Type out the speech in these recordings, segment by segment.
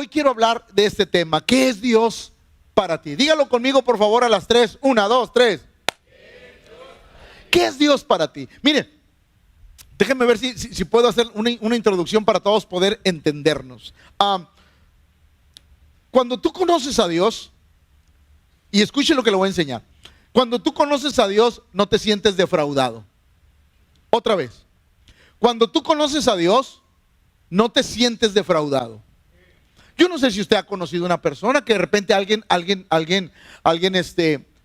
hoy quiero hablar de este tema. ¿Qué es Dios para ti? Dígalo conmigo por favor a las 3. 1, 2, 3. ¿Qué es Dios para ti? Mire, déjenme ver si puedo hacer una introducción para todos poder entendernos. Cuando tú conoces a Dios, y escuche lo que le voy a enseñar. Cuando tú conoces a Dios, no te sientes defraudado. Otra vez. Cuando tú conoces a Dios, no te sientes defraudado. Yo no sé si usted ha conocido una persona que de repente alguien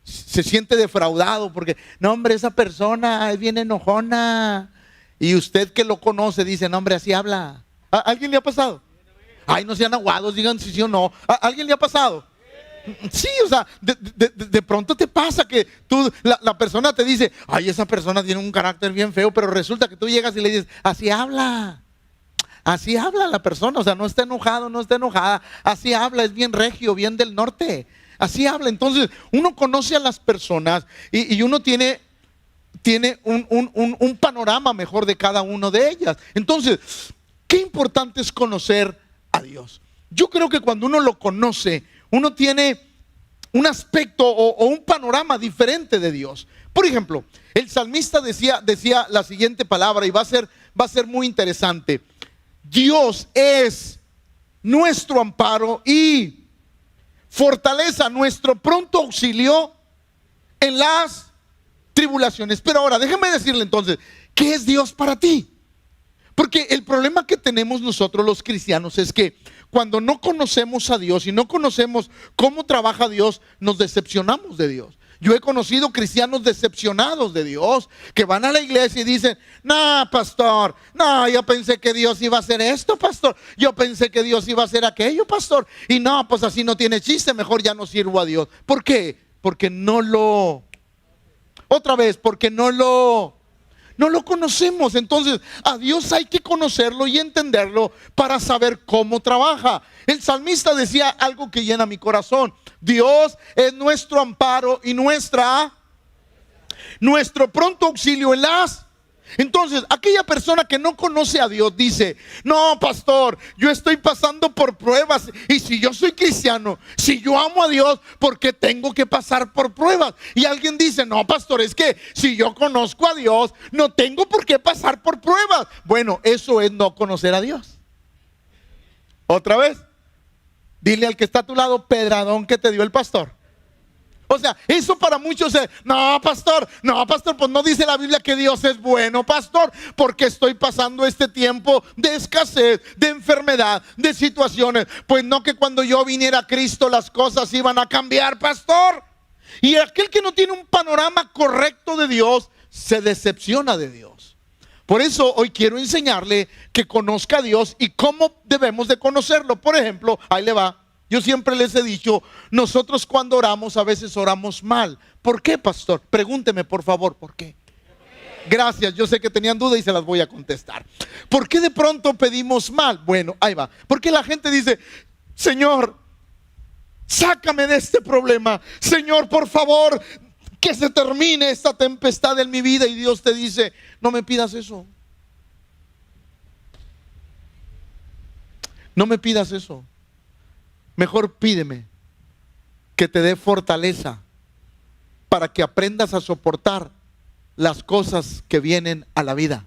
se siente defraudado porque, no hombre, esa persona es bien enojona. Y usted que lo conoce dice, no hombre, así habla. ¿A alguien le ha pasado? Ay, no sean aguados, digan si sí o no. ¿A alguien le ha pasado? Sí, o sea, de pronto te pasa que la persona te dice, ay, esa persona tiene un carácter bien feo, pero resulta que tú llegas y le dices, así habla. Así habla la persona, o sea, no está enojado, no está enojada. Así habla, es bien regio, bien del norte. Así habla. Entonces, uno conoce a las personas y uno tiene un panorama mejor de cada uno de ellas. Entonces, qué importante es conocer a Dios. Yo creo que cuando uno lo conoce, uno tiene un aspecto o un panorama diferente de Dios. Por ejemplo, el salmista decía la siguiente palabra y va a ser muy interesante. Dios es nuestro amparo y fortaleza, nuestro pronto auxilio en las tribulaciones. Pero ahora, déjeme decirle entonces, ¿qué es Dios para ti? Porque el problema que tenemos nosotros los cristianos es que cuando no conocemos a Dios y no conocemos cómo trabaja Dios, nos decepcionamos de Dios. Yo he conocido cristianos decepcionados de Dios que van a la iglesia y dicen, no, pastor, no, yo pensé que Dios iba a hacer esto, pastor. Yo pensé que Dios iba a hacer aquello, pastor. Y no, pues así no tiene chiste, mejor ya no sirvo a Dios. ¿Por qué? Porque porque no lo conocemos. Entonces a Dios hay que conocerlo y entenderlo para saber cómo trabaja. El salmista decía algo que llena mi corazón. Dios es nuestro amparo y nuestro pronto auxilio en las. Entonces aquella persona que no conoce a Dios dice, no, pastor, yo estoy pasando por pruebas. Y si yo soy cristiano, si yo amo a Dios, ¿por qué tengo que pasar por pruebas? Y alguien dice, no, pastor, es que si yo conozco a Dios, no tengo por qué pasar por pruebas. Bueno, eso es no conocer a Dios. Otra vez, dile al que está a tu lado, pedradón que te dio el pastor. O sea, eso para muchos es, no, pastor, pues no dice la Biblia que Dios es bueno, pastor, porque estoy pasando este tiempo de escasez, de enfermedad, de situaciones. Pues no, que cuando yo viniera a Cristo las cosas iban a cambiar, pastor. Y aquel que no tiene un panorama correcto de Dios se decepciona de Dios. Por eso hoy quiero enseñarle que conozca a Dios y cómo debemos de conocerlo. Por ejemplo, ahí le va. Yo siempre les he dicho, nosotros cuando oramos a veces oramos mal. ¿Por qué, pastor? Pregúnteme por favor, ¿por qué? Gracias, yo sé que tenían duda y se las voy a contestar. ¿Por qué de pronto pedimos mal? Bueno, ahí va. Porque la gente dice, Señor, sácame de este problema. Señor, por favor, que se termine esta tempestad en mi vida. Y Dios te dice, no me pidas eso. No me pidas eso. Mejor pídeme que te dé fortaleza para que aprendas a soportar las cosas que vienen a la vida.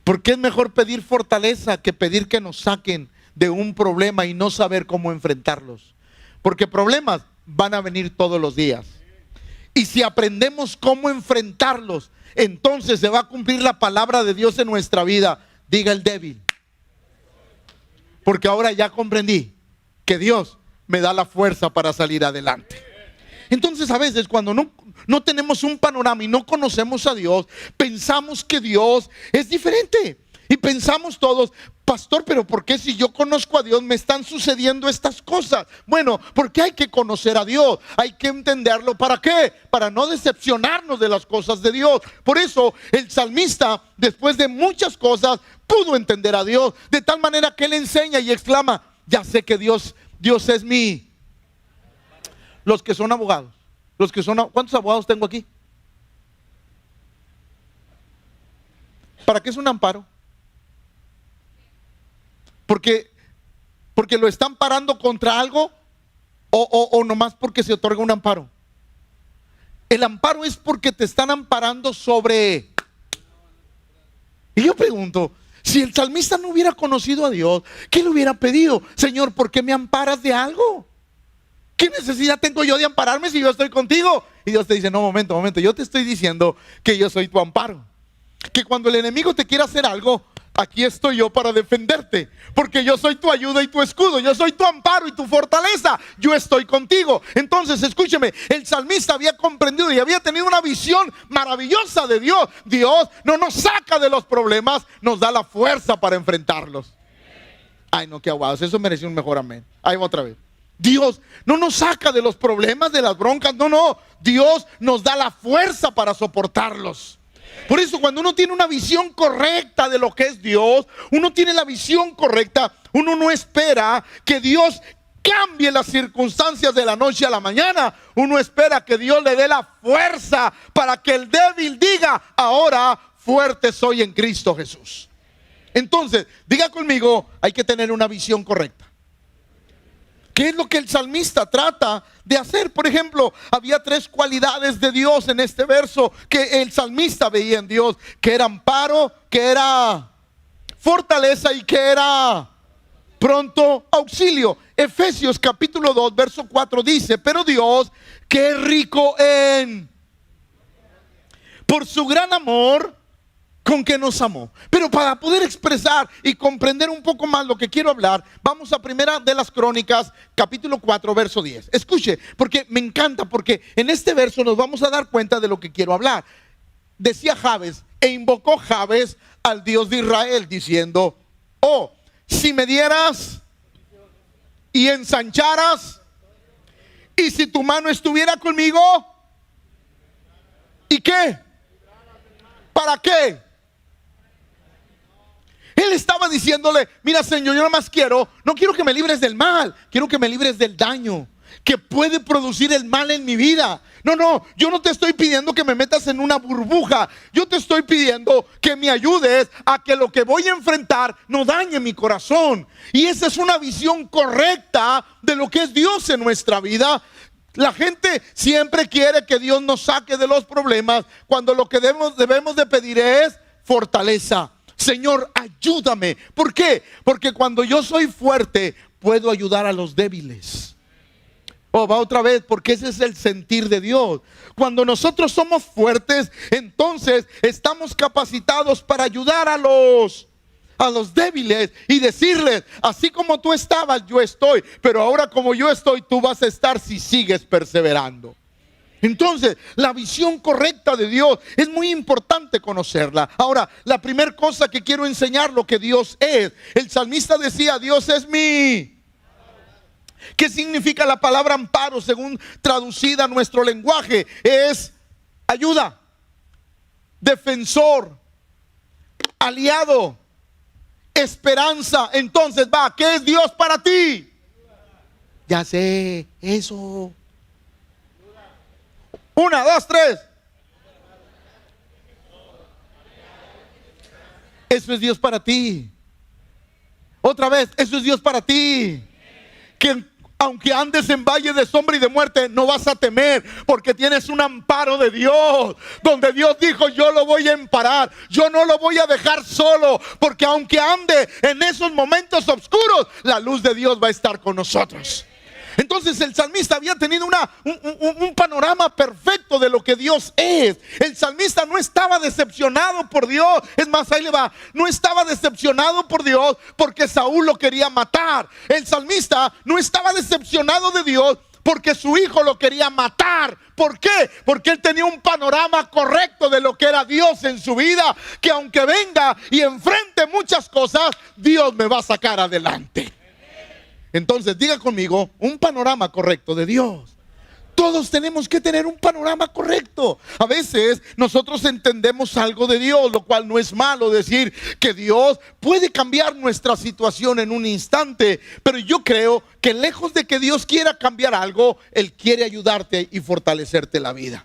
Porque es mejor pedir fortaleza que pedir que nos saquen de un problema y no saber cómo enfrentarlos. Porque problemas van a venir todos los días. Y si aprendemos cómo enfrentarlos, entonces se va a cumplir la palabra de Dios en nuestra vida. Diga el débil. Porque ahora ya comprendí que Dios me da la fuerza para salir adelante. Entonces a veces cuando no tenemos un panorama y no conocemos a Dios, pensamos que Dios es diferente. Y pensamos todos, pastor, pero ¿por qué si yo conozco a Dios me están sucediendo estas cosas? Bueno, porque hay que conocer a Dios, hay que entenderlo. ¿Para qué? Para no decepcionarnos de las cosas de Dios. Por eso el salmista, después de muchas cosas, pudo entender a Dios, de tal manera que él enseña y exclama, ya sé que Dios es mi. Los que son abogados, ¿cuántos abogados tengo aquí? ¿Para qué es un amparo? Porque porque lo están parando contra algo o nomás porque se otorga un amparo. El amparo es porque te están amparando sobre. Y yo pregunto, si el salmista no hubiera conocido a Dios, ¿qué le hubiera pedido? Señor, ¿por qué me amparas de algo? ¿Qué necesidad tengo yo de ampararme si yo estoy contigo? Y Dios te dice, no, momento, yo te estoy diciendo que yo soy tu amparo. Que cuando el enemigo te quiera hacer algo, aquí estoy yo para defenderte, porque yo soy tu ayuda y tu escudo, yo soy tu amparo y tu fortaleza, yo estoy contigo. Entonces escúcheme, el salmista había comprendido y había tenido una visión maravillosa de Dios. Dios no nos saca de los problemas, nos da la fuerza para enfrentarlos. Ay no, qué aguados, eso mereció un mejor amén. Ahí va otra vez. Dios no nos saca de los problemas, de las broncas, no, Dios nos da la fuerza para soportarlos. Por eso cuando uno tiene una visión correcta de lo que es Dios, uno tiene la visión correcta, uno no espera que Dios cambie las circunstancias de la noche a la mañana. Uno espera que Dios le dé la fuerza para que el débil diga, ahora fuerte soy en Cristo Jesús. Entonces, diga conmigo, hay que tener una visión correcta. ¿Qué es lo que el salmista trata de hacer? Por ejemplo, había 3 cualidades de Dios en este verso que el salmista veía en Dios, que era amparo, que era fortaleza y que era pronto auxilio. Efesios capítulo 2 verso 4 dice, pero Dios, que es rico por su gran amor con que nos amó. Pero para poder expresar y comprender un poco más lo que quiero hablar, vamos a Primera de las Crónicas, capítulo 4, verso 10. Escuche, porque me encanta, porque en este verso nos vamos a dar cuenta de lo que quiero hablar. Decía Jabes, e invocó Jabes al Dios de Israel, diciendo, oh, si me dieras y ensancharas, y si tu mano estuviera conmigo, ¿y qué? ¿Para qué? Él estaba diciéndole, mira Señor, yo nada más no quiero que me libres del mal, quiero que me libres del daño que puede producir el mal en mi vida. No, yo no te estoy pidiendo que me metas en una burbuja, yo te estoy pidiendo que me ayudes a que lo que voy a enfrentar no dañe mi corazón. Y esa es una visión correcta de lo que es Dios en nuestra vida. La gente siempre quiere que Dios nos saque de los problemas, cuando lo que debemos de pedir es fortaleza. Señor, ayúdame. ¿Por qué? Porque cuando yo soy fuerte, puedo ayudar a los débiles. Oh, va otra vez, porque ese es el sentir de Dios. Cuando nosotros somos fuertes, entonces estamos capacitados para ayudar a los débiles y decirles, así como tú estabas, yo estoy, pero ahora como yo estoy, tú vas a estar si sigues perseverando. Entonces, la visión correcta de Dios es muy importante conocerla. Ahora, la primera cosa que quiero enseñar lo que Dios es. El salmista decía, Dios es mi. ¿Qué significa la palabra amparo según traducida a nuestro lenguaje? Es ayuda, defensor, aliado, esperanza. Entonces ¿qué es Dios para ti? Ya sé, eso. 1, 2, 3. Eso es Dios para ti. Otra vez, eso es Dios para ti. Que aunque andes en valle de sombra y de muerte, no vas a temer, porque tienes un amparo de Dios, donde Dios dijo, yo lo voy a amparar, yo no lo voy a dejar solo, porque aunque ande en esos momentos oscuros, la luz de Dios va a estar con nosotros. Entonces el salmista había tenido un panorama perfecto de lo que Dios es. El salmista no estaba decepcionado por Dios. Es más, ahí le va. No estaba decepcionado por Dios porque Saúl lo quería matar. El salmista no estaba decepcionado de Dios porque su hijo lo quería matar. ¿Por qué? Porque él tenía un panorama correcto de lo que era Dios en su vida, que aunque venga y enfrente muchas cosas, Dios me va a sacar adelante. Entonces diga conmigo, un panorama correcto de Dios. Todos tenemos que tener un panorama correcto. A veces nosotros entendemos algo de Dios, lo cual no es malo decir que Dios puede cambiar nuestra situación en un instante. Pero yo creo que lejos de que Dios quiera cambiar algo, Él quiere ayudarte y fortalecerte la vida.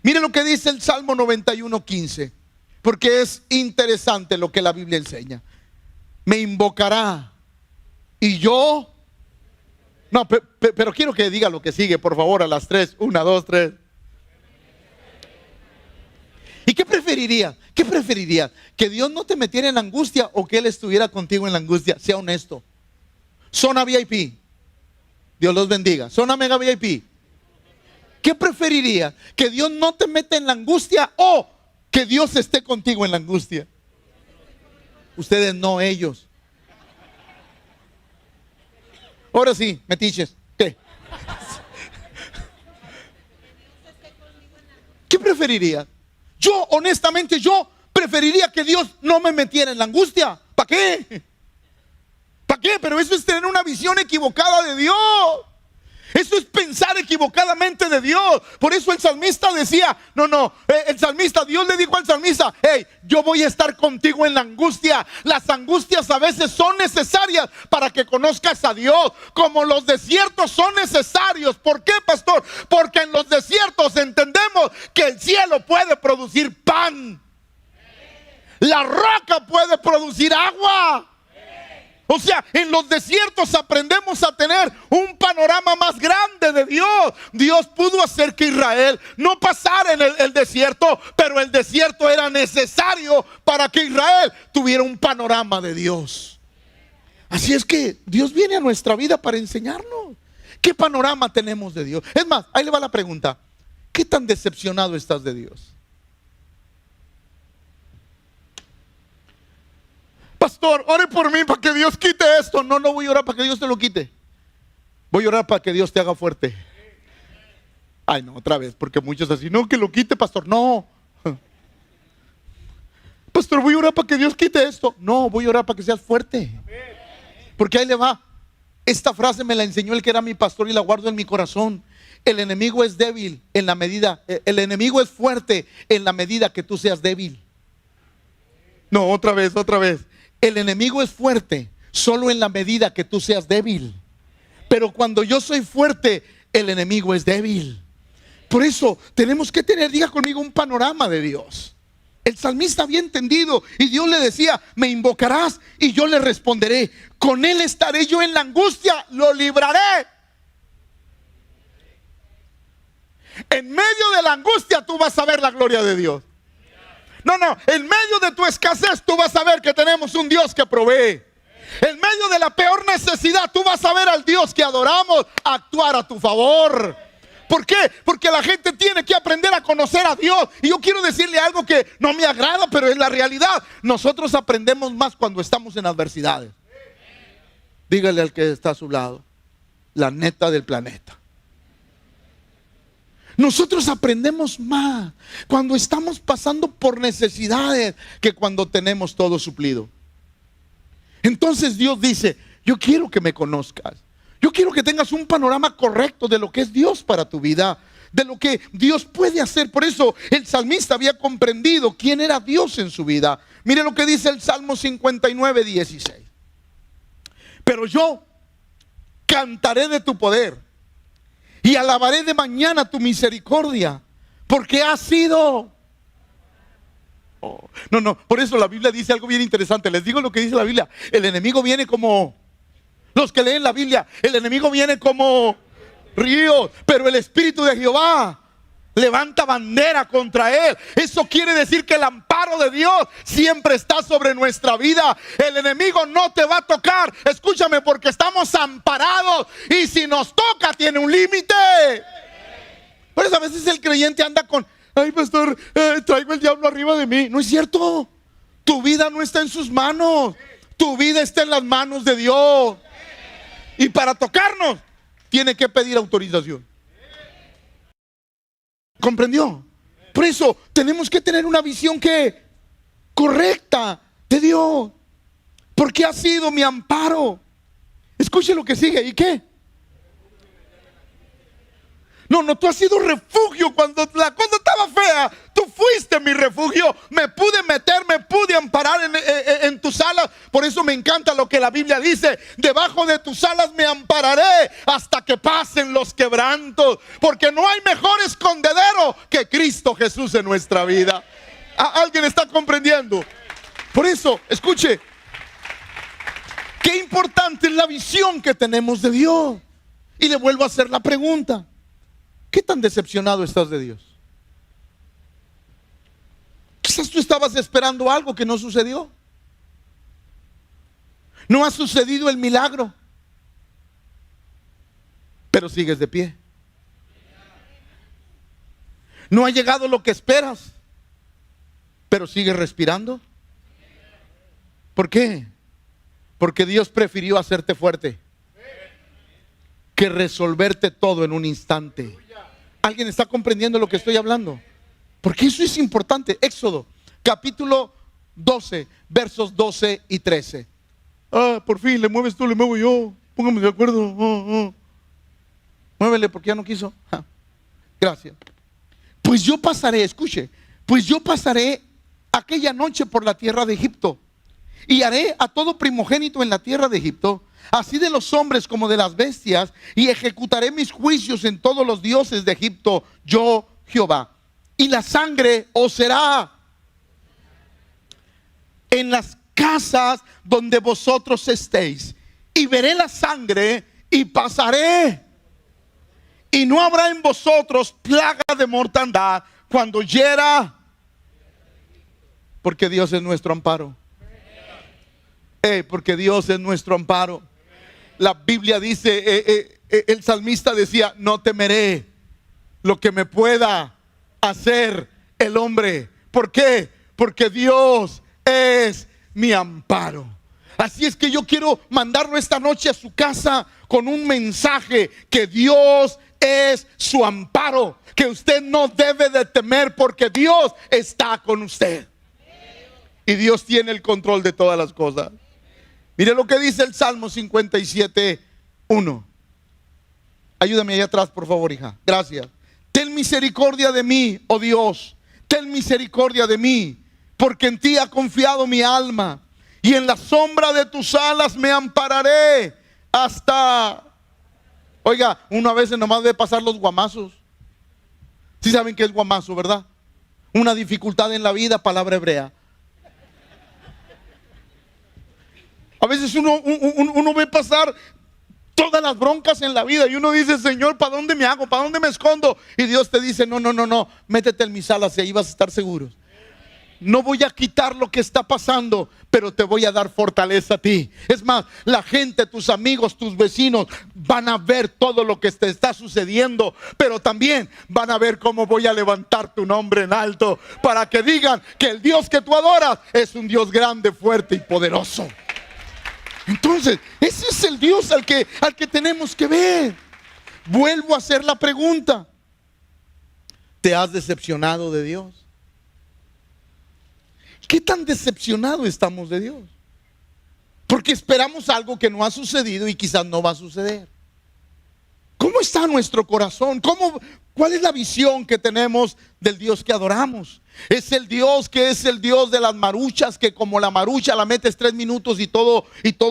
Mire lo que dice el Salmo 91:15, porque es interesante lo que la Biblia enseña. Me invocará Y yo, no, pero quiero que diga lo que sigue, por favor, a las 3. 1, 2, 3. ¿Y qué preferiría? ¿Qué preferiría? ¿Que Dios no te metiera en la angustia o que Él estuviera contigo en la angustia? Sea honesto. Zona VIP. Dios los bendiga. Zona Mega VIP. ¿Qué preferiría? ¿Que Dios no te meta en la angustia o que Dios esté contigo en la angustia? Ustedes no, ellos. Ahora sí, metiches. ¿Qué? ¿Qué preferiría? Yo, honestamente, yo preferiría que Dios no me metiera en la angustia. ¿Para qué? ¿Para qué? Pero eso es tener una visión equivocada de Dios. Eso es pensar equivocadamente de Dios. Por eso el salmista decía, el salmista, Dios le dijo al salmista, hey, yo voy a estar contigo en la angustia. Las angustias a veces son necesarias para que conozcas a Dios, como los desiertos son necesarios. ¿Por qué, pastor? Porque en los desiertos entendemos que el cielo puede producir pan, la roca puede producir agua. O sea, en los desiertos aprendemos a tener un panorama más grande de Dios. Dios pudo hacer que Israel no pasara en el desierto, pero el desierto era necesario para que Israel tuviera un panorama de Dios. Así es que Dios viene a nuestra vida para enseñarnos qué panorama tenemos de Dios. Es más, ahí le va la pregunta: ¿qué tan decepcionado estás de Dios? Pastor, ore por mí para que Dios quite esto. No voy a orar para que Dios te lo quite. Voy a orar para que Dios te haga fuerte. Ay, no, otra vez, porque muchos así, no, que lo quite, pastor. No. Pastor, voy a orar para que Dios quite esto. No, voy a orar para que seas fuerte. Porque ahí le va. Esta frase me la enseñó el que era mi pastor y la guardo en mi corazón. El enemigo es débil en la medida, el enemigo es fuerte en la medida que tú seas débil. No, otra vez. El enemigo es fuerte solo en la medida que tú seas débil. Pero cuando yo soy fuerte, el enemigo es débil. Por eso tenemos que tener, diga conmigo, un panorama de Dios. El salmista había entendido y Dios le decía, me invocarás y yo le responderé. Con él estaré yo en la angustia, lo libraré. En medio de la angustia tú vas a ver la gloria de Dios. En medio de tu escasez tú vas a ver que tenemos un Dios que provee. En medio de la peor necesidad tú vas a ver al Dios que adoramos actuar a tu favor. ¿Por qué? Porque la gente tiene que aprender a conocer a Dios. Y yo quiero decirle algo que no me agrada, pero es la realidad. Nosotros aprendemos más cuando estamos en adversidades. Dígale al que está a su lado, la neta del planeta. Nosotros aprendemos más cuando estamos pasando por necesidades que cuando tenemos todo suplido. Entonces Dios dice, yo quiero que me conozcas. Yo quiero que tengas un panorama correcto de lo que es Dios para tu vida, de lo que Dios puede hacer. Por eso el salmista había comprendido quién era Dios en su vida. Mire lo que dice el Salmo 59, 16. Pero yo cantaré de tu poder y alabaré de mañana tu misericordia, porque has sido... por eso la Biblia dice algo bien interesante. Les digo lo que dice la Biblia. El enemigo viene como... Los que leen la Biblia, el enemigo viene como ríos, pero el Espíritu de Jehová levanta bandera contra él. Eso quiere decir que el amparo de Dios siempre está sobre nuestra vida. El enemigo no te va a tocar, escúchame, porque estamos amparados, y si nos toca tiene un límite. Por eso a veces el creyente anda con, ay pastor, traigo el diablo arriba de mí. No es cierto. Tu vida no está en sus manos, tu vida está en las manos de Dios. Y para tocarnos tiene que pedir autorización. ¿Comprendió? Por eso tenemos que tener una visión que correcta de Dios, porque ha sido mi amparo. Escuche lo que sigue. ¿Y qué? Tú has sido refugio cuando la cosa estaba fea. Tú fuiste mi refugio. Me pude meter, me pude amparar en tus alas. Por eso me encanta lo que la Biblia dice: debajo de tus alas me ampararé hasta que pasen los quebrantos. Porque no hay mejor escondedero que Cristo Jesús en nuestra vida. ¿Alguien está comprendiendo? Por eso, escuche, Qué importante es la visión que tenemos de Dios. Y le vuelvo a hacer la pregunta: ¿qué tan decepcionado estás de Dios? Quizás tú estabas esperando algo que no sucedió. No ha sucedido el milagro, pero sigues de pie. No ha llegado lo que esperas, pero sigues respirando. ¿Por qué? Porque Dios prefirió hacerte fuerte que resolverte todo en un instante. ¿Alguien está comprendiendo lo que estoy hablando? Porque eso es importante. Éxodo capítulo 12 versos 12 y 13. Por fin, le mueves tú, le muevo yo. Póngame de acuerdo. Muévele porque ya no quiso. Gracias. Pues yo pasaré, escuche, pues yo pasaré aquella noche por la tierra de Egipto, y haré a todo primogénito en la tierra de Egipto, así de los hombres como de las bestias, y ejecutaré mis juicios en todos los dioses de Egipto, yo Jehová. Y la sangre os será en las casas donde vosotros estéis, y veré la sangre y pasaré, y no habrá en vosotros plaga de mortandad cuando hiera, porque Dios es nuestro amparo. Porque Dios es nuestro amparo. La Biblia dice, el salmista decía: no temeré lo que me pueda hacer el hombre. ¿Por qué? Porque Dios es mi amparo. Así es que yo quiero mandarlo esta noche a su casa con un mensaje: que Dios es su amparo, que usted no debe de temer, porque Dios está con usted y Dios tiene el control de todas las cosas. Mire lo que dice el Salmo 57:1. Ayúdame allá atrás, por favor, hija. Gracias. Ten misericordia de mí, oh Dios, ten misericordia de mí, porque en ti ha confiado mi alma, y en la sombra de tus alas me ampararé hasta... Oiga, uno a veces nomás ve pasar los guamazos. ¿Sí saben qué es guamazo, verdad? Una dificultad en la vida, palabra hebrea. A veces uno ve pasar todas las broncas en la vida y uno dice: Señor, ¿para dónde me hago? ¿Para dónde me escondo? Y Dios te dice: no, métete en mis alas y ahí vas a estar seguro. No voy a quitar lo que está pasando, pero te voy a dar fortaleza a ti. Es más, la gente, tus amigos, tus vecinos van a ver todo lo que te está sucediendo, pero también van a ver cómo voy a levantar tu nombre en alto, para que digan que el Dios que tú adoras es un Dios grande, fuerte y poderoso. Entonces, ese es el Dios al que tenemos que ver. Vuelvo a hacer la pregunta: ¿te has decepcionado de Dios? ¿Qué tan decepcionado estamos de Dios? Porque esperamos algo que no ha sucedido y quizás no va a suceder. ¿Cómo está nuestro corazón? ¿Cuál es la visión que tenemos del Dios que adoramos? ¿Es el Dios que es el Dios de las maruchas, que como la marucha la metes 3 minutos y todo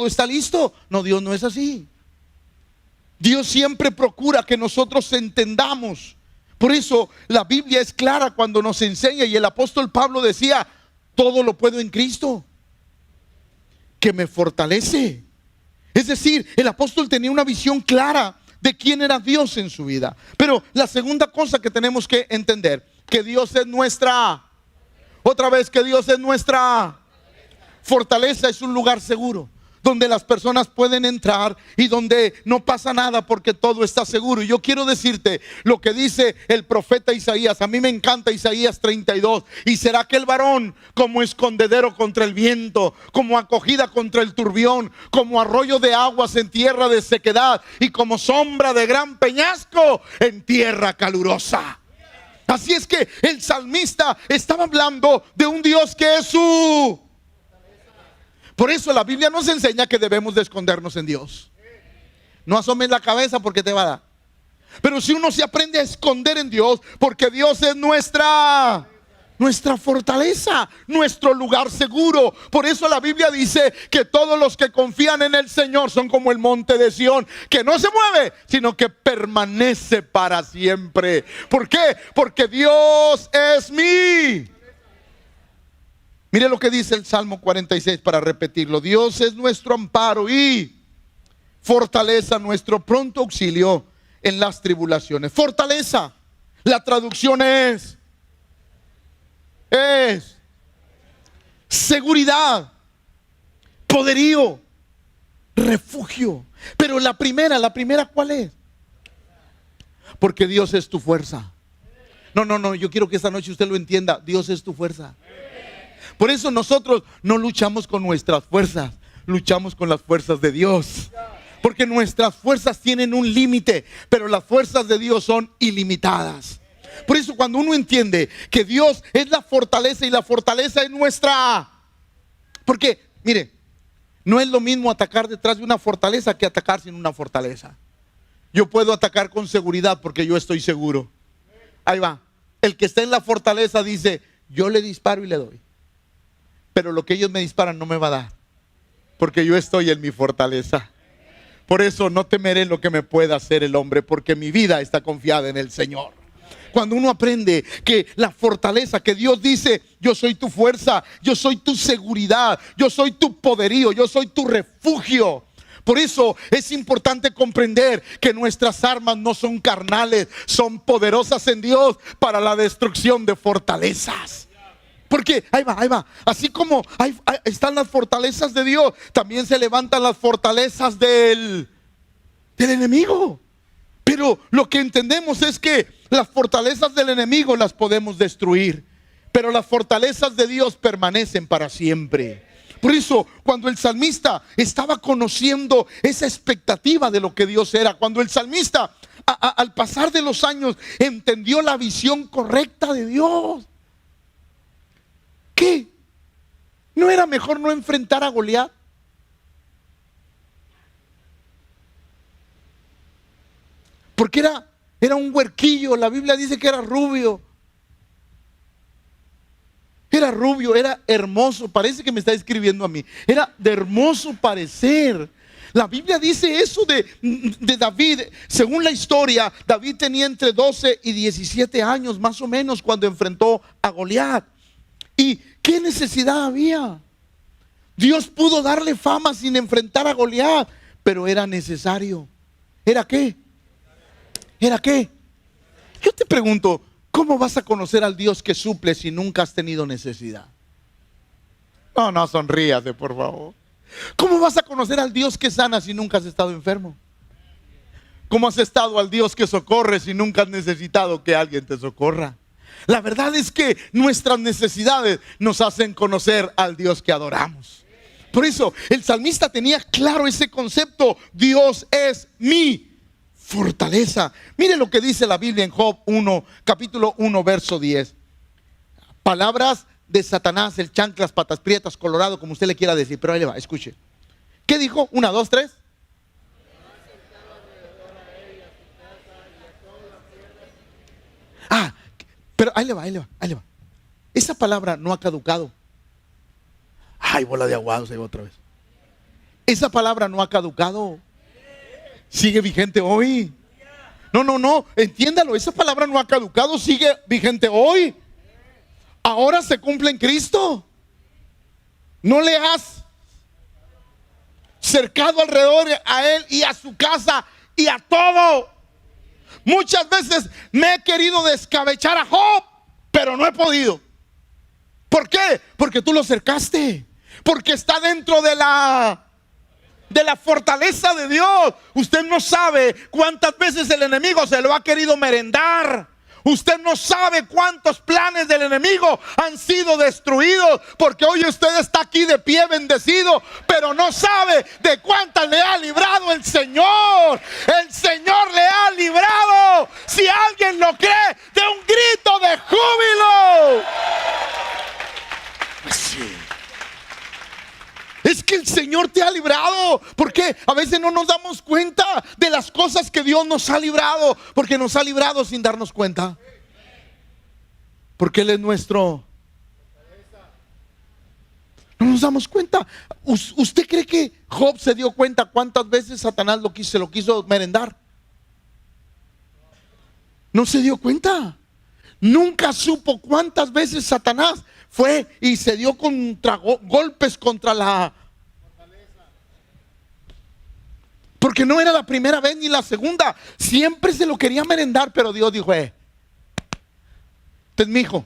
está listo? No, Dios no es así. Dios siempre procura que nosotros entendamos. Por eso la Biblia es clara cuando nos enseña, y el apóstol Pablo decía: todo lo puedo en Cristo que me fortalece. Es decir, el apóstol tenía una visión clara de quién era Dios en su vida. Pero la segunda cosa que tenemos que entender: que Dios es nuestra, otra vez, que Dios es nuestra fortaleza. Es un lugar seguro donde las personas pueden entrar y donde no pasa nada porque todo está seguro. Y yo quiero decirte lo que dice el profeta Isaías. A mí me encanta Isaías 32. Y será aquel varón como escondedero contra el viento, como acogida contra el turbión, como arroyo de aguas en tierra de sequedad, y como sombra de gran peñasco en tierra calurosa. Así es que el salmista estaba hablando de un Dios que es su... Por eso la Biblia nos enseña que debemos de escondernos en Dios. No asomes la cabeza porque te va a dar. Pero si uno se aprende a esconder en Dios, porque Dios es nuestra fortaleza, nuestro lugar seguro. Por eso la Biblia dice que todos los que confían en el Señor son como el monte de Sión, que no se mueve, sino que permanece para siempre. ¿Por qué? Porque Dios es mi Mire lo que dice el Salmo 46 para repetirlo. Dios es nuestro amparo y fortaleza, nuestro pronto auxilio en las tribulaciones. Fortaleza, la traducción es seguridad, poderío, refugio. Pero la primera, ¿cuál es? Porque Dios es tu fuerza. No, yo quiero que esta noche usted lo entienda. Dios es tu fuerza. Por eso nosotros no luchamos con nuestras fuerzas, luchamos con las fuerzas de Dios. Porque nuestras fuerzas tienen un límite, pero las fuerzas de Dios son ilimitadas. Por eso cuando uno entiende que Dios es la fortaleza y la fortaleza es nuestra... Porque, mire, no es lo mismo atacar detrás de una fortaleza que atacar sin una fortaleza. Yo puedo atacar con seguridad porque yo estoy seguro. Ahí va. El que está en la fortaleza dice, yo le disparo y le doy. Pero lo que ellos me disparan no me va a dar, porque yo estoy en mi fortaleza. Por eso no temeré lo que me pueda hacer el hombre, porque mi vida está confiada en el Señor. Cuando uno aprende que la fortaleza, que Dios dice, yo soy tu fuerza, yo soy tu seguridad, yo soy tu poderío, yo soy tu refugio. Por eso es importante comprender que nuestras armas no son carnales, son poderosas en Dios para la destrucción de fortalezas. Porque ahí va, así como están las fortalezas de Dios, también se levantan las fortalezas del enemigo. Pero lo que entendemos es que las fortalezas del enemigo las podemos destruir, pero las fortalezas de Dios permanecen para siempre. Por eso cuando el salmista estaba conociendo esa expectativa de lo que Dios era, cuando el salmista al pasar de los años entendió la visión correcta de Dios, ¿qué? ¿No era mejor no enfrentar a Goliat? Porque era un huerquillo. La Biblia dice que era rubio. Era rubio, era hermoso. Parece que me está escribiendo a mí. Era de hermoso parecer. La Biblia dice eso de David. Según la historia, David tenía entre 12 y 17 años más o menos cuando enfrentó a Goliat. ¿Y qué necesidad había? Dios pudo darle fama sin enfrentar a Goliat, pero era necesario. ¿Era qué? ¿Era qué? Yo te pregunto, ¿cómo vas a conocer al Dios que suple si nunca has tenido necesidad? No sonríase, por favor. ¿Cómo vas a conocer al Dios que sana si nunca has estado enfermo? ¿Cómo has estado al Dios que socorre si nunca has necesitado que alguien te socorra? La verdad es que nuestras necesidades nos hacen conocer al Dios que adoramos. Por eso el salmista tenía claro ese concepto: Dios es mi fortaleza. Mire lo que dice la Biblia en Job 1, capítulo 1, verso 10. Palabras de Satanás, el chanclas, patas prietas, colorado, como usted le quiera decir, pero ahí le va, escuche. ¿Qué dijo? 1, 2, 3. Pero ahí le va. Esa palabra no ha caducado. Ay, bola de aguados, ahí va otra vez. Esa palabra no ha caducado. Sigue vigente hoy. No, entiéndalo, esa palabra no ha caducado, sigue vigente hoy. Ahora se cumple en Cristo. No le has cercado alrededor a Él y a su casa y a todo. Muchas veces me he querido descabechar a Job, pero no he podido. ¿Por qué? Porque tú lo cercaste. Porque está dentro de la fortaleza de Dios. Usted no sabe cuántas veces el enemigo se lo ha querido merendar. Usted no sabe cuántos planes del enemigo han sido destruidos, porque hoy usted está aquí de pie bendecido, pero no sabe de cuántas le ha librado el Señor. El Señor le ha librado. Si alguien lo cree, de un grito de júbilo. Así. Es que el Señor te ha librado. ¿Por qué? A veces no nos damos cuenta de las cosas que Dios nos ha librado, porque nos ha librado sin darnos cuenta. Porque Él es nuestro. No nos damos cuenta. ¿Usted cree que Job se dio cuenta cuántas veces Satanás se lo quiso merendar? No se dio cuenta. nunca supo cuántas veces Satanás fue y se dio golpes contra la... Porque no era la primera vez ni la segunda. Siempre se lo quería merendar, pero Dios dijo, este es mi hijo.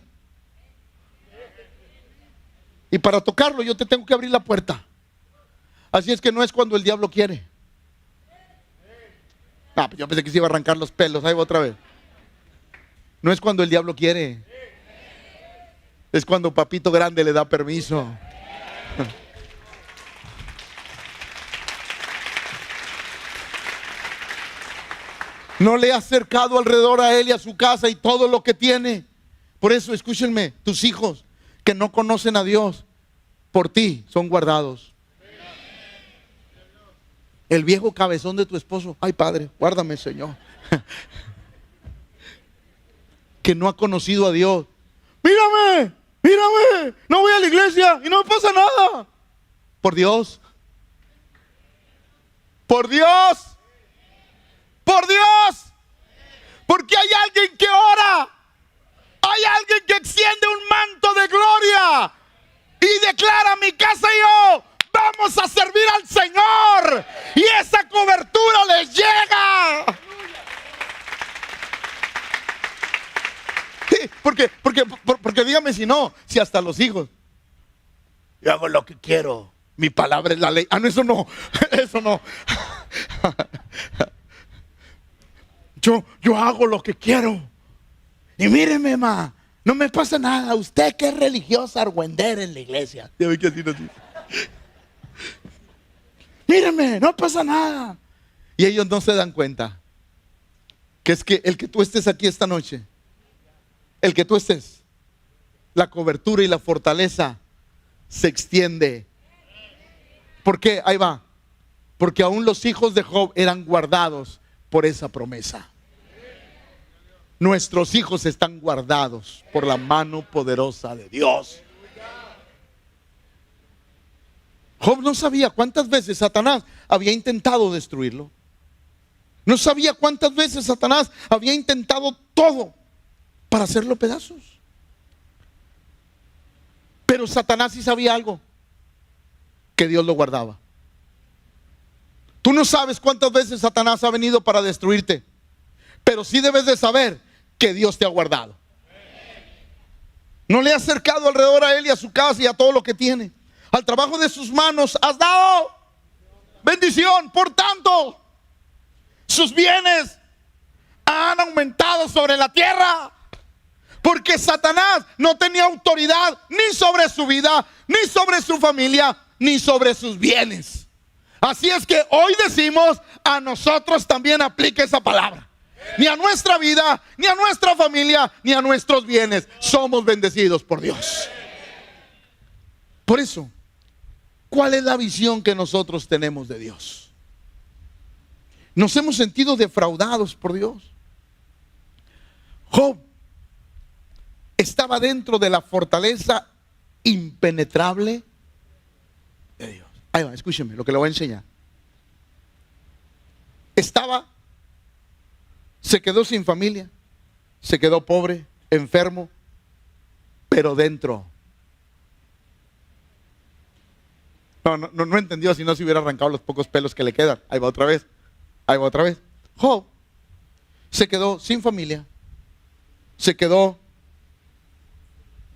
Y para tocarlo yo te tengo que abrir la puerta. Así es que no es cuando el diablo quiere. Pues yo pensé que se iba a arrancar los pelos. Ahí va otra vez. No es cuando el diablo quiere. Es cuando papito grande le da permiso. No le has cercado alrededor a él y a su casa y todo lo que tiene. Por eso, escúchenme, tus hijos que no conocen a Dios, por ti son guardados. El viejo cabezón de tu esposo, ay padre, guárdame Señor, que no ha conocido a Dios. Mírame, mírame, no voy a la iglesia y no me pasa nada. Por Dios, por Dios, por Dios, porque hay alguien que ora, hay alguien que extiende un manto de gloria y declara: mi casa y yo vamos a servir al Señor, y esa cobertura les llega. Sí, porque dígame si no, si hasta los hijos, yo hago lo que quiero, mi palabra es la ley. No, eso no, eso no. Yo hago lo que quiero. Y míreme, ma, no me pasa nada. Usted que es religiosa argüendera en la iglesia. Ya ve que así no dice. Míreme, no pasa nada. Y ellos no se dan cuenta que es que el que tú estés aquí esta noche, el que tú estés, la cobertura y la fortaleza se extiende. ¿Por qué? Ahí va. Porque aún los hijos de Job eran guardados por esa promesa. Nuestros hijos están guardados por la mano poderosa de Dios. Job no sabía cuántas veces Satanás había intentado destruirlo. No sabía cuántas veces Satanás había intentado todo para hacerlo pedazos. Pero Satanás sí sabía algo: que Dios lo guardaba. Tú no sabes cuántas veces Satanás ha venido para destruirte, pero sí debes de saber que Dios te ha guardado. No le has cercado alrededor a él y a su casa y a todo lo que tiene. Al trabajo de sus manos has dado bendición. Por tanto, sus bienes han aumentado sobre la tierra. Porque Satanás no tenía autoridad ni sobre su vida, ni sobre su familia, ni sobre sus bienes. Así es que hoy decimos: a nosotros también aplica esa palabra. Ni a nuestra vida, ni a nuestra familia, ni a nuestros bienes. Somos bendecidos por Dios. Por eso, ¿cuál es la visión que nosotros tenemos de Dios? Nos hemos sentido defraudados por Dios. Job estaba dentro de la fortaleza impenetrable de Dios. Ahí va, escúcheme lo que le voy a enseñar. Se quedó sin familia, se quedó pobre, enfermo, pero dentro. No entendió, si no se hubiera arrancado los pocos pelos que le quedan. Ahí va otra vez. Ahí va otra vez. Job se quedó sin familia, se quedó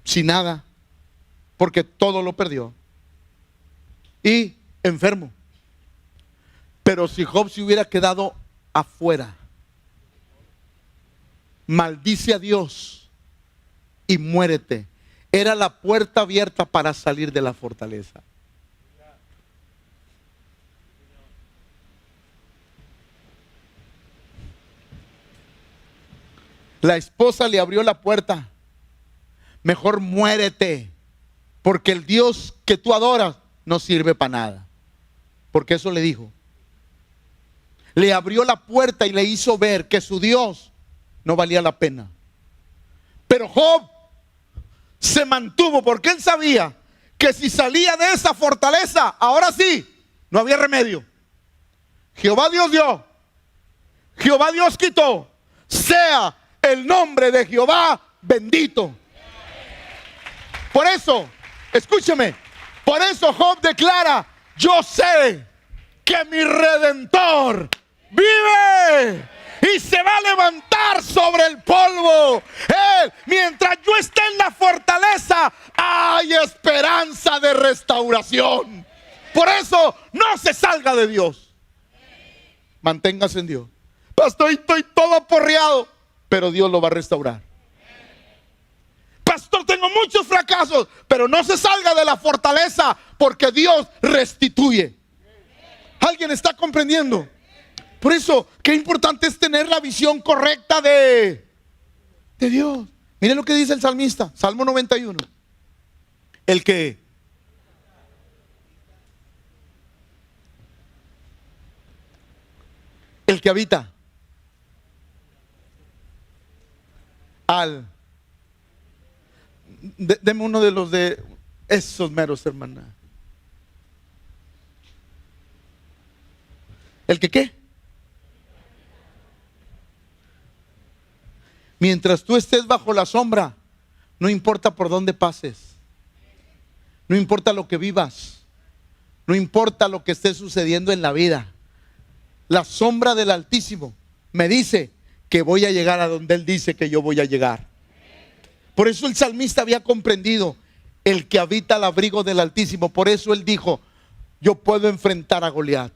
sin nada, porque todo lo perdió, y enfermo. Pero si Job se hubiera quedado afuera, maldice a Dios y muérete, era la puerta abierta para salir de la fortaleza. La esposa le abrió la puerta: mejor muérete, porque el Dios que tú adoras no sirve para nada. Porque eso le dijo. Le abrió la puerta y le hizo ver que su Dios no valía la pena. Pero Job se mantuvo, porque él sabía que si salía de esa fortaleza, ahora sí, no había remedio. Jehová Dios dio, Jehová Dios quitó. Sea el nombre de Jehová bendito. Por eso, escúcheme, por eso Job declara: yo sé que mi Redentor vive y se va a levantar sobre el polvo. Mientras yo esté en la fortaleza, hay esperanza de restauración. Por eso, no se salga de Dios. Manténgase en Dios. Pastor, estoy todo aporreado, pero Dios lo va a restaurar. Pastor, tengo muchos fracasos, pero no se salga de la fortaleza, porque Dios restituye. ¿Alguien está comprendiendo? Por eso, qué importante es tener la visión correcta de Dios. Miren lo que dice el salmista, Salmo 91. El que habita deme uno de los de esos meros, hermana. ¿El que qué? Mientras tú estés bajo la sombra, no importa por dónde pases, no importa lo que vivas, no importa lo que esté sucediendo en la vida, la sombra del Altísimo me dice que voy a llegar a donde Él dice que yo voy a llegar. Por eso el salmista había comprendido: el que habita al abrigo del Altísimo. Por eso él dijo: yo puedo enfrentar a Goliat.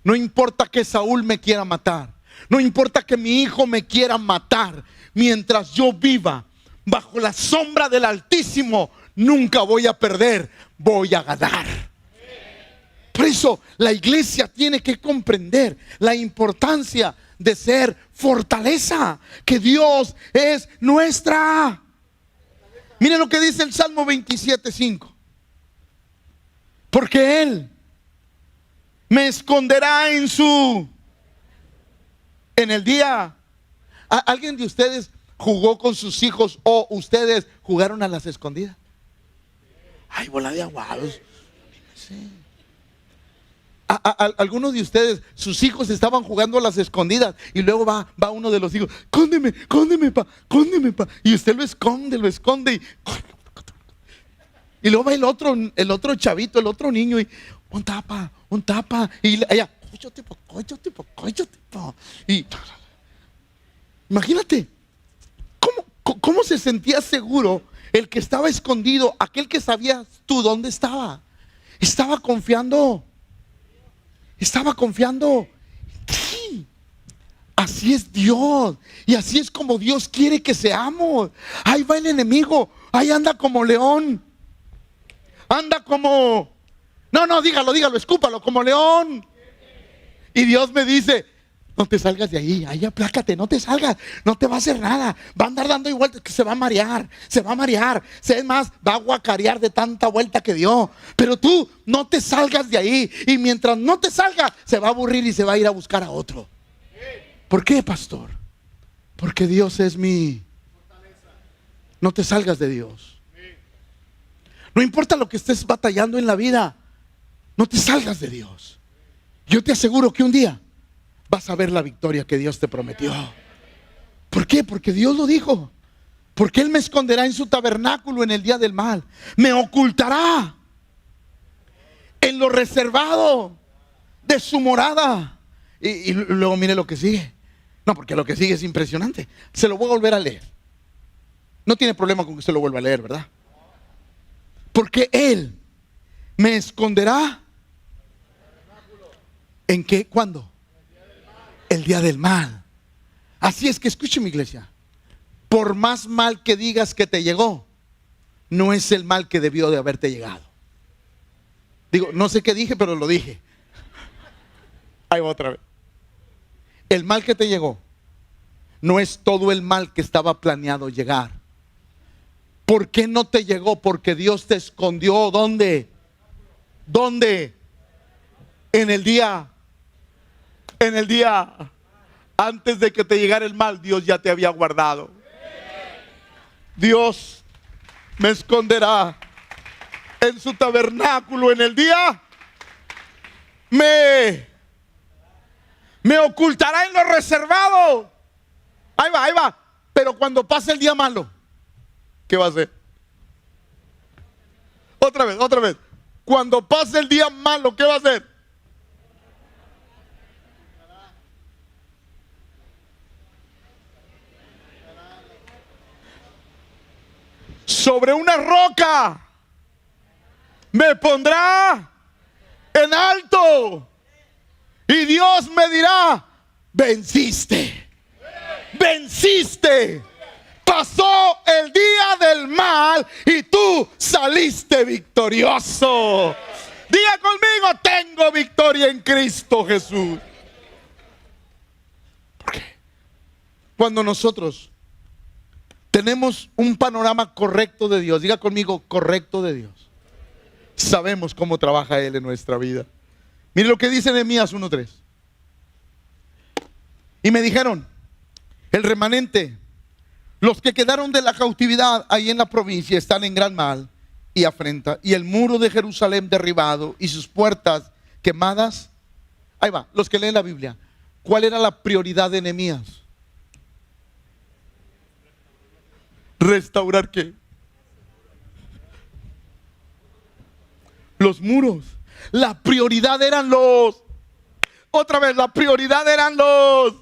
No importa que Saúl me quiera matar, no importa que mi hijo me quiera matar, mientras yo viva bajo la sombra del Altísimo, nunca voy a perder, voy a ganar. Por eso la iglesia tiene que comprender la importancia de ser fortaleza, que Dios es nuestra. Miren lo que dice el Salmo 27:5. Porque Él me esconderá en el día. ¿Alguien de ustedes jugó con sus hijos o ustedes jugaron a las escondidas? Ay, bola de aguados. Sí. Algunos de ustedes, sus hijos estaban jugando a las escondidas y luego va uno de los hijos: cóndeme, pa, y usted lo esconde y luego va el otro chavito, el otro niño, y un tapa, y ella: cóllate, y imagínate cómo se sentía seguro el que estaba escondido, aquel que sabías tú dónde estaba. Estaba confiando. Sí. Así es Dios, y así es como Dios quiere que seamos. Ahí va el enemigo, ahí anda como león, anda como, no, dígalo, escúpalo, como león. Y Dios me dice: no te salgas de ahí aplácate, no te salgas, no te va a hacer nada, va a andar dando vueltas, que se va a marear, es más, va a guacarear de tanta vuelta que dio. Pero tú no te salgas de ahí, y mientras no te salgas, se va a aburrir y se va a ir a buscar a otro. ¿Por qué, pastor? Porque Dios es mi fortaleza. No te salgas de Dios. No importa lo que estés batallando en la vida, no te salgas de Dios. Yo te aseguro que un día vas a ver la victoria que Dios te prometió. ¿Por qué? Porque Dios lo dijo. Porque Él me esconderá en su tabernáculo en el día del mal. Me ocultará en lo reservado de su morada. Y luego mire lo que sigue. No, porque lo que sigue es impresionante. Se lo voy a volver a leer. No tiene problema con que se lo vuelva a leer, ¿verdad? Porque Él me esconderá. ¿En qué? ¿Cuándo? El día del mal. Así es que escuche, mi iglesia: por más mal que digas que te llegó, no es el mal que debió de haberte llegado. Digo, no sé qué dije, pero lo dije. Ahí va otra vez. El mal que te llegó no es todo el mal que estaba planeado llegar. ¿Por qué no te llegó? Porque Dios te escondió. ¿Dónde? En el día antes de que te llegara el mal, Dios ya te había guardado. Dios me esconderá en su tabernáculo en el día. Me ocultará en lo reservado. Ahí va. Pero cuando pase el día malo, ¿qué va a hacer? Otra vez, otra vez. Cuando pase el día malo, ¿qué va a hacer? Sobre una roca me pondrá en alto. Y Dios me dirá: venciste, venciste. Pasó el día del mal y tú saliste victorioso. Diga conmigo: tengo victoria en Cristo Jesús. ¿Por qué? Cuando nosotros tenemos un panorama correcto de Dios, diga conmigo: correcto de Dios, sabemos cómo trabaja Él en nuestra vida. Mire lo que dice Nehemías 1:3. Y me dijeron: el remanente, los que quedaron de la cautividad ahí en la provincia, están en gran mal y afrenta, y el muro de Jerusalén derribado y sus puertas quemadas. Ahí va, los que leen la Biblia, ¿cuál era la prioridad de Nehemías? ¿Restaurar qué? Los muros. La prioridad eran los... Otra vez, la prioridad eran los...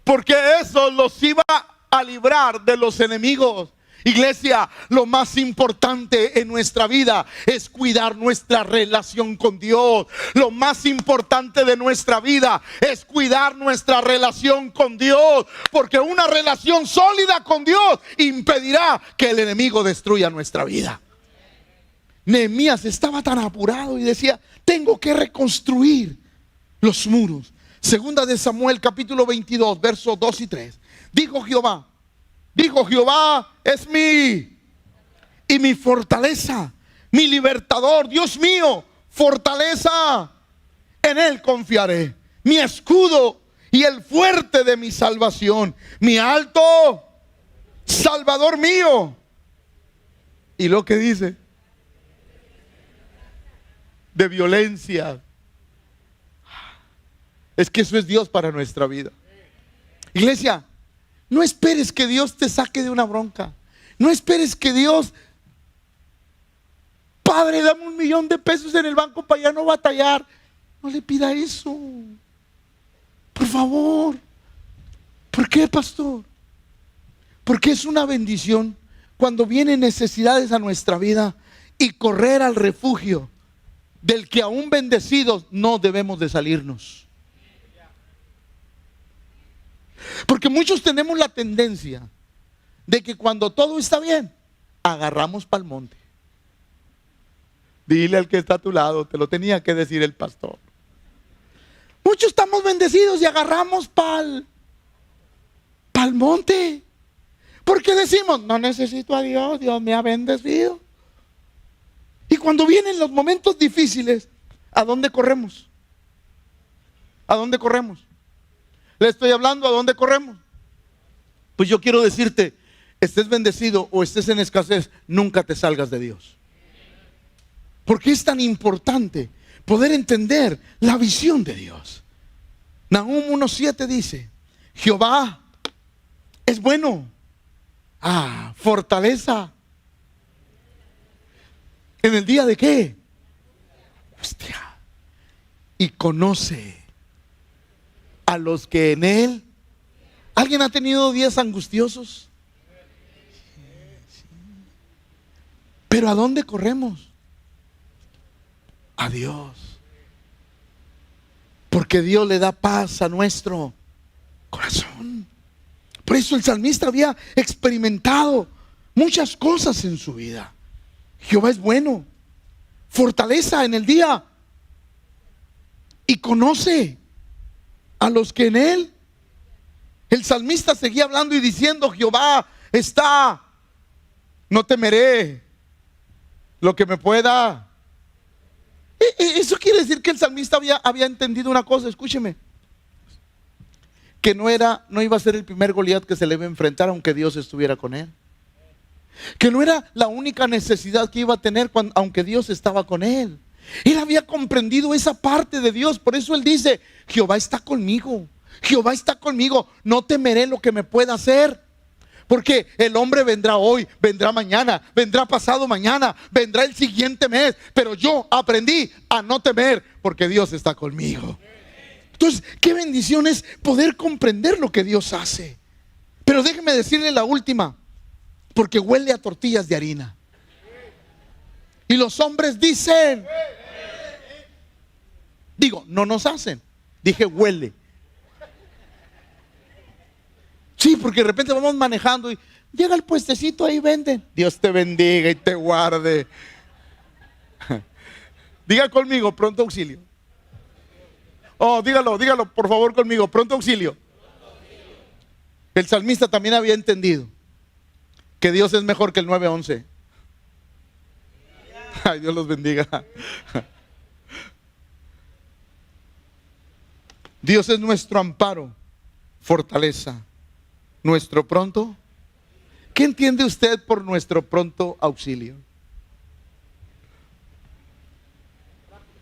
Porque eso los iba a librar de los enemigos. Iglesia, lo más importante en nuestra vida es cuidar nuestra relación con Dios. Lo más importante de nuestra vida es cuidar nuestra relación con Dios, porque una relación sólida con Dios impedirá que el enemigo destruya nuestra vida. Nehemías estaba tan apurado y decía: tengo que reconstruir los muros. Segunda de Samuel capítulo 22 versos 2 y 3. Dijo Jehová es mi fortaleza, mi libertador, Dios mío, fortaleza, en Él confiaré, mi escudo y el fuerte de mi salvación, mi alto Salvador mío. Y lo que dice, de violencia. Es que eso es Dios para nuestra vida. Iglesia, no esperes que Dios te saque de una bronca. No esperes que Dios: Padre, dame $1,000,000 de pesos en el banco para ya no batallar. No le pida eso, por favor. ¿Por qué, pastor? Porque es una bendición cuando vienen necesidades a nuestra vida y correr al refugio del que aún bendecidos no debemos de salirnos. Porque muchos tenemos la tendencia de que cuando todo está bien, agarramos pa'l monte. Dile al que está a tu lado, te lo tenía que decir el pastor. Muchos estamos bendecidos y agarramos pa'l monte. Porque decimos: no necesito a Dios, Dios me ha bendecido. Y cuando vienen los momentos difíciles, ¿a dónde corremos? ¿A dónde corremos? Le estoy hablando, ¿a dónde corremos? Pues yo quiero decirte: estés bendecido o estés en escasez, nunca te salgas de Dios. Porque es tan importante poder entender la visión de Dios. Nahum 1:7 dice: Jehová es bueno, fortaleza. ¿En el día de qué? Hostia. Y conoce a los que en Él. ¿Alguien ha tenido días angustiosos? Sí. Pero ¿a dónde corremos? A Dios. Porque Dios le da paz a nuestro corazón. Por eso el salmista había experimentado muchas cosas en su vida. Jehová es bueno, fortaleza en el día, y conoce a los que en Él. El salmista seguía hablando y diciendo: Jehová está, no temeré lo que me pueda. Eso quiere decir que el salmista había entendido una cosa. Escúcheme, que no iba a ser el primer Goliat que se le iba a enfrentar, aunque Dios estuviera con él. Que no era la única necesidad que iba a tener aunque Dios estaba con él. Él había comprendido esa parte de Dios. Por eso él dice: Jehová está conmigo, Jehová está conmigo, no temeré lo que me pueda hacer. Porque el hombre vendrá hoy, vendrá mañana, vendrá pasado mañana, vendrá el siguiente mes. Pero yo aprendí a no temer porque Dios está conmigo. Entonces, qué bendición es poder comprender lo que Dios hace. Pero déjeme decirle la última, porque huele a tortillas de harina. Y los hombres dicen, digo, no nos hacen, dije huele. Sí, porque de repente vamos manejando y llega el puestecito, ahí venden. Dios te bendiga y te guarde. Diga conmigo, pronto auxilio. Oh, dígalo por favor conmigo, pronto auxilio. El salmista también había entendido que Dios es mejor que el 911. Ay, Dios los bendiga. Dios es nuestro amparo, fortaleza, nuestro pronto. ¿Qué entiende usted por nuestro pronto auxilio?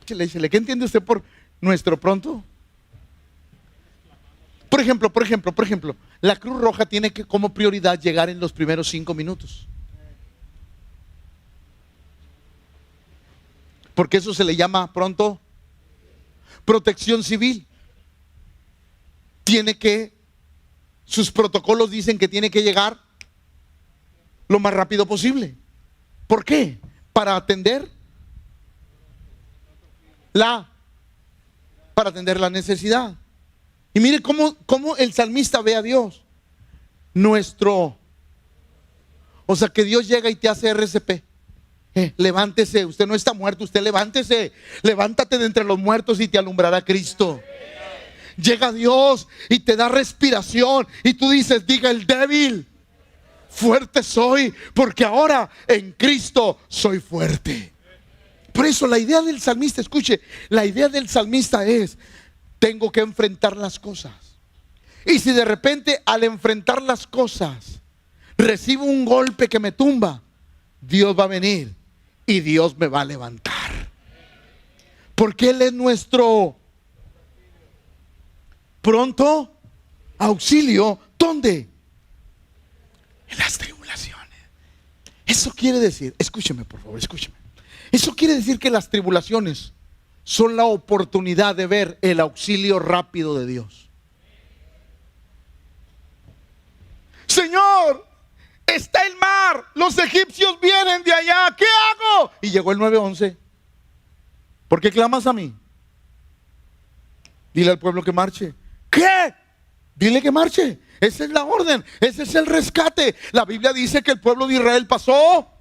Échale, ¿qué entiende usted por nuestro pronto? Por ejemplo, la Cruz Roja tiene que como prioridad llegar en los primeros 5 minutos. Porque eso se le llama pronto protección civil. Sus protocolos dicen que tiene que llegar lo más rápido posible. ¿Por qué? Para atender la necesidad. Y mire cómo el salmista ve a Dios. O sea que Dios llega y te hace RCP. Levántese, usted no está muerto, usted levántese. Levántate de entre los muertos y te alumbrará Cristo. Llega Dios y te da respiración y tú dices, diga el débil, fuerte soy, porque ahora en Cristo soy fuerte. Por eso la idea del salmista, escuche, la idea del salmista es, tengo que enfrentar las cosas. Y si de repente al enfrentar las cosas recibo un golpe que me tumba, Dios va a venir y Dios me va a levantar. Porque Él es nuestro pronto auxilio. ¿Dónde? En las tribulaciones. Eso quiere decir, escúcheme por favor, escúcheme. Eso quiere decir que las tribulaciones son la oportunidad de ver el auxilio rápido de Dios. Señor, está el mar, los egipcios vienen de allá, ¿qué hago? Y llegó el 911. ¿Por qué clamas a mí? Dile al pueblo que marche. ¿Qué? Dile que marche. Esa es la orden, ese es el rescate. La Biblia dice que el pueblo de Israel pasó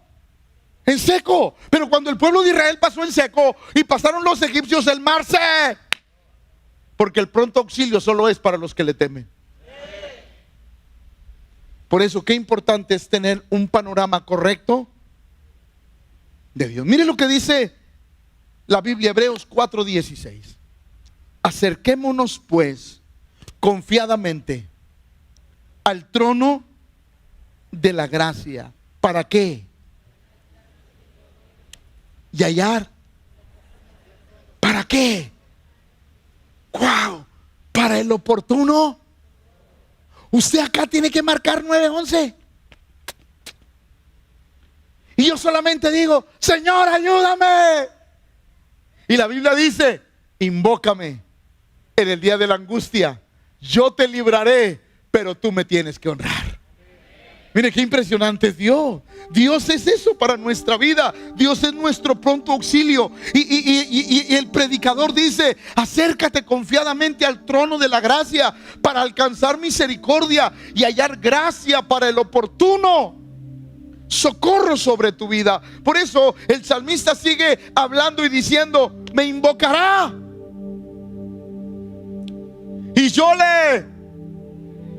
en seco, pero cuando el pueblo de Israel pasó en seco y pasaron los egipcios, el mar se... Porque el pronto auxilio solo es para los que le temen. Por eso qué importante es tener un panorama correcto de Dios. Mire lo que dice la Biblia, Hebreos 4:16. Acerquémonos pues confiadamente al trono de la gracia. ¿Para qué? Y hallar. ¿Para qué? ¡Wow! Para el oportuno. Usted acá tiene que marcar 911. Y yo solamente digo, Señor, ayúdame. Y la Biblia dice, invócame en el día de la angustia. Yo te libraré, pero tú me tienes que honrar. Mire qué impresionante es Dios. Dios es eso para nuestra vida. Dios es nuestro pronto auxilio. Y el predicador dice, acércate confiadamente al trono de la gracia para alcanzar misericordia y hallar gracia para el oportuno socorro sobre tu vida. Por eso el salmista sigue hablando y diciendo, me invocará y yo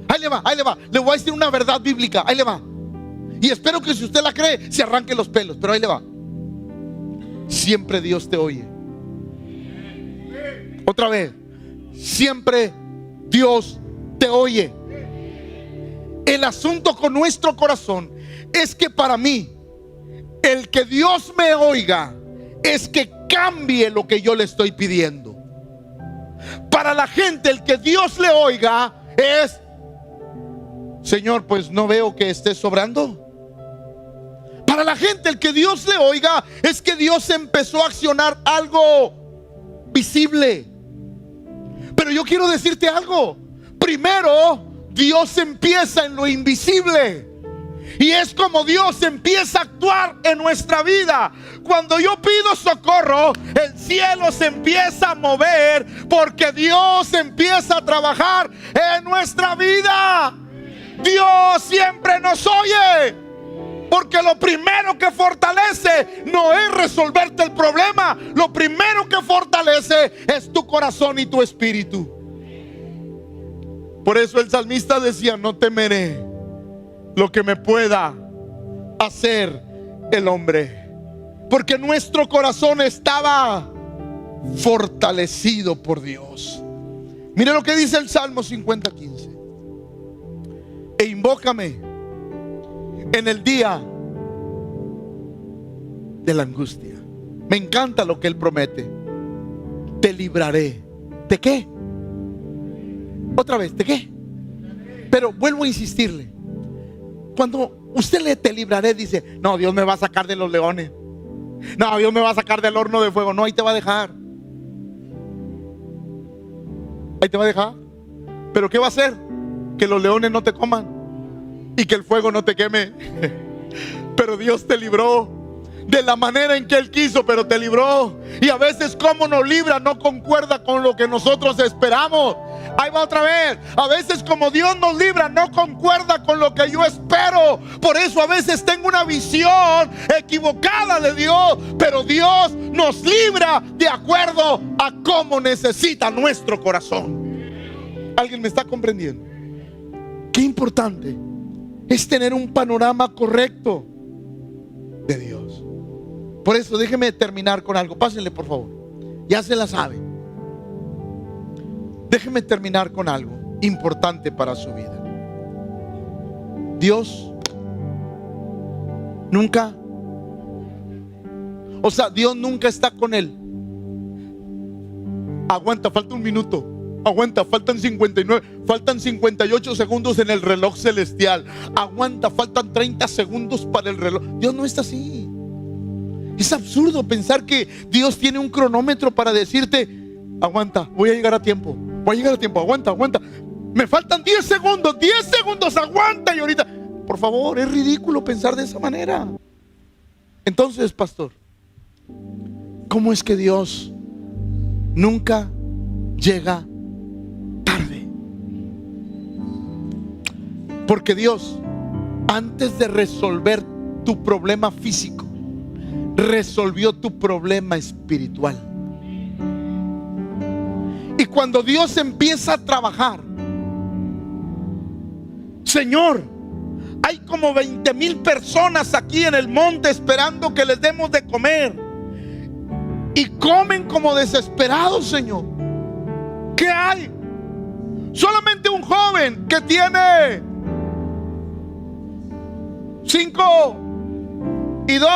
ahí le va, le voy a decir una verdad bíblica, ahí le va. Y espero que si usted la cree, se arranque los pelos, pero ahí le va. Siempre Dios te oye. Otra vez, siempre Dios te oye. El asunto con nuestro corazón es que para mí, el que Dios me oiga es que cambie lo que yo le estoy pidiendo. Para la gente, el que Dios le oiga es Señor, pues no veo que esté sobrando. Para la gente, el que Dios le oiga es que Dios empezó a accionar algo visible. Pero yo quiero decirte algo. Primero, Dios empieza en lo invisible. Y es como Dios empieza a actuar en nuestra vida. Cuando yo pido socorro, el cielo se empieza a mover, porque Dios empieza a trabajar en nuestra vida. Dios siempre nos oye, porque lo primero que fortalece no es resolverte el problema. Lo primero que fortalece es tu corazón y tu espíritu. Por eso el salmista decía: no temeré lo que me pueda hacer el hombre, porque nuestro corazón estaba fortalecido por Dios. Mire lo que dice el Salmo 50:15: e invócame en el día de la angustia. Me encanta lo que Él promete. Te libraré. ¿De qué? Otra vez, ¿de qué? Pero vuelvo a insistirle. Cuando usted lee te libraré, dice: no, Dios me va a sacar de los leones. No, Dios me va a sacar del horno de fuego. No, ahí te va a dejar. Ahí te va a dejar. ¿Pero qué va a hacer? Que los leones no te coman y que el fuego no te queme. Pero Dios te libró de la manera en que Él quiso, pero te libró. Y a veces como nos libra no concuerda con lo que nosotros esperamos. Ahí va otra vez. A veces como Dios nos libra no concuerda con lo que yo espero. Por eso a veces tengo una visión equivocada de Dios. Pero Dios nos libra de acuerdo a cómo necesita nuestro corazón. ¿Alguien me está comprendiendo? Qué importante es tener un panorama correcto de Dios. Por eso déjeme terminar con algo. Pásenle, por favor. Ya se la sabe. Déjeme terminar con algo importante para su vida. Dios nunca, Dios nunca está con él. Aguanta, falta un minuto. Aguanta, faltan 59, faltan 58 segundos en el reloj celestial. Aguanta, faltan 30 segundos para el reloj. Dios no está así. Es absurdo pensar que Dios tiene un cronómetro para decirte: aguanta, voy a llegar a tiempo. Voy a llegar a tiempo, aguanta, aguanta. Me faltan 10 segundos, aguanta. Y ahorita, por favor, es ridículo pensar de esa manera. Entonces, pastor, ¿cómo es que Dios nunca llega tarde? Porque Dios, antes de resolver tu problema físico, resolvió tu problema espiritual. Y cuando Dios empieza a trabajar, Señor, hay como 20,000 personas aquí en el monte esperando que les demos de comer, y comen como desesperados, Señor. ¿Qué hay? Solamente un joven que tiene 5 y 2.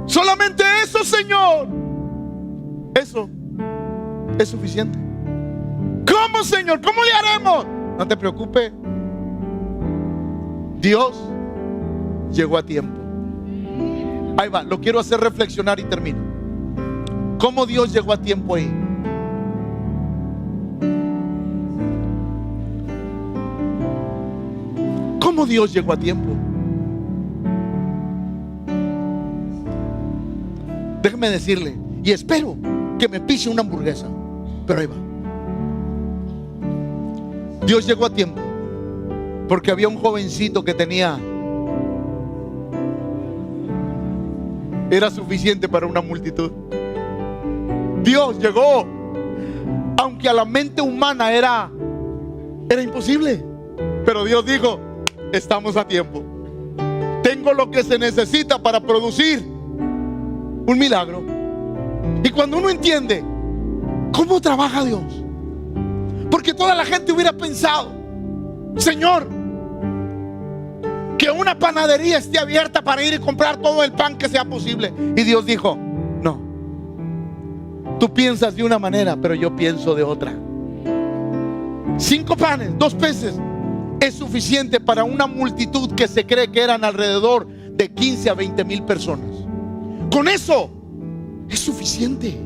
Solamente eso, Señor. Eso es suficiente. ¿Cómo, Señor? ¿Cómo le haremos? No te preocupes. Dios llegó a tiempo. Ahí va, lo quiero hacer reflexionar y termino. ¿Cómo Dios llegó a tiempo ahí? ¿Cómo Dios llegó a tiempo? Déjeme decirle, y espero que me pise una hamburguesa, pero ahí va. Dios llegó a tiempo porque había un jovencito que era suficiente para una multitud. Dios llegó, aunque a la mente humana era imposible, pero Dios dijo: estamos a tiempo. Tengo lo que se necesita para producir un milagro. Y cuando uno entiende cómo trabaja Dios, porque toda la gente hubiera pensado: Señor, que una panadería esté abierta para ir y comprar todo el pan que sea posible. Y Dios dijo: no, tú piensas de una manera, pero yo pienso de otra. 5 panes, 2 peces. es suficiente para una multitud que se cree que eran alrededor de 15 a 20 mil personas. Con eso es suficiente,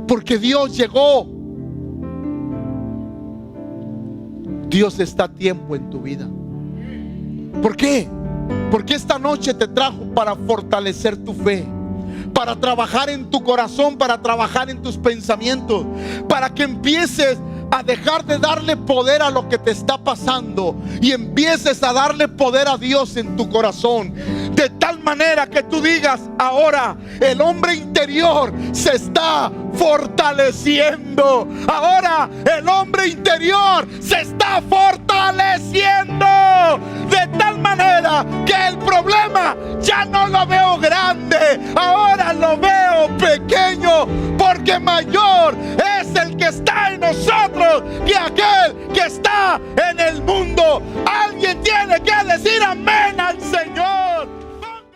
porque Dios llegó. Dios está a tiempo en tu vida. ¿Por qué? Porque esta noche te trajo para fortalecer tu fe, para trabajar en tu corazón, para trabajar en tus pensamientos, para que empieces a dejar de darle poder a lo que te está pasando y empieces a darle poder a Dios en tu corazón, de tal manera que tú digas: ahora el hombre interior se está fortaleciendo. Ahora el hombre interior se está fortaleciendo, de tal manera que el problema ya no lo veo grande, ahora lo veo pequeño, porque mayor es el que está en nosotros que aquel que está en el mundo. Alguien tiene que decir amén al Señor.